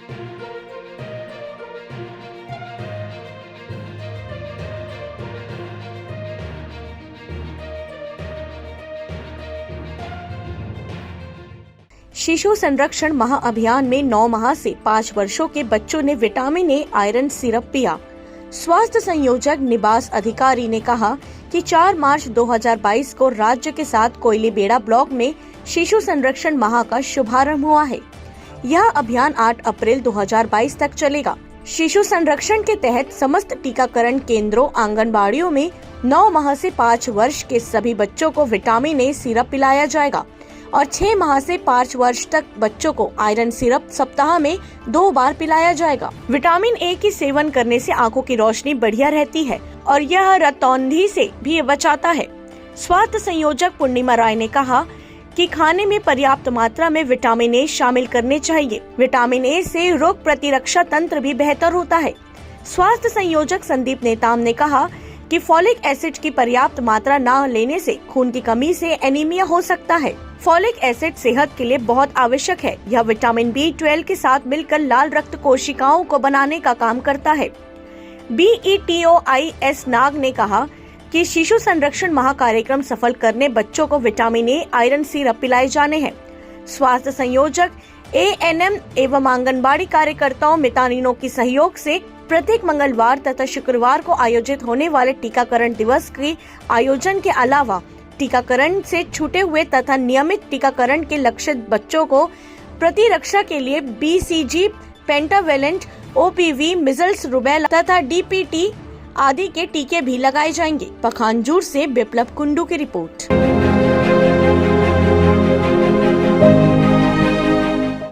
शिशु संरक्षण माह अभियान में 9 माह से 5 वर्षों के बच्चों ने विटामिन ए आयरन सिरप पिया। स्वास्थ्य संयोजक निवास अधिकारी ने कहा कि 4 मार्च 2022 को राज्य के साथ कोयलीबेड़ा ब्लॉक में शिशु संरक्षण माह का शुभारंभ हुआ है। यह अभियान 8 अप्रैल 2022 तक चलेगा। शिशु संरक्षण के तहत समस्त टीकाकरण केंद्रों, आंगनबाड़ियों में 9 माह से 5 वर्ष के सभी बच्चों को विटामिन ए सिरप पिलाया जाएगा और 6 माह से 5 वर्ष तक बच्चों को आयरन सिरप सप्ताह में 2 बार पिलाया जाएगा। विटामिन ए की सेवन करने से आंखों की रोशनी बढ़िया रहती है और यह रतौंधी से भी बचाता है। स्वास्थ्य संयोजक पूर्णिमा राय ने कहा कि खाने में पर्याप्त मात्रा में विटामिन ए शामिल करने चाहिए। विटामिन ए से रोग प्रतिरक्षा तंत्र भी बेहतर होता है। स्वास्थ्य संयोजक संदीप नेताम ने कहा कि फॉलिक एसिड की पर्याप्त मात्रा न लेने से खून की कमी से एनीमिया हो सकता है। फॉलिक एसिड सेहत के लिए बहुत आवश्यक है। यह विटामिन B12 के साथ मिलकर लाल रक्त कोशिकाओं को बनाने का काम करता है। BETOIS नाग ने कहा कि शिशु संरक्षण माह कार्यक्रम सफल करने बच्चों को विटामिन ए आयरन सिरप पिलाए जाने हैं। स्वास्थ्य संयोजक ANM एवं आंगनबाड़ी कार्यकर्ताओं मितानिनों की सहयोग से प्रत्येक मंगलवार तथा शुक्रवार को आयोजित होने वाले टीकाकरण दिवस के आयोजन के अलावा टीकाकरण से छूटे हुए तथा नियमित टीकाकरण के लक्षित बच्चों को प्रतिरक्षा के लिए BCG, pentavalent, OPV, measles, rubella तथा DPT आदि के टीके भी लगाए जाएंगे। पखानजूर से बिप्लब कुंडू की रिपोर्ट।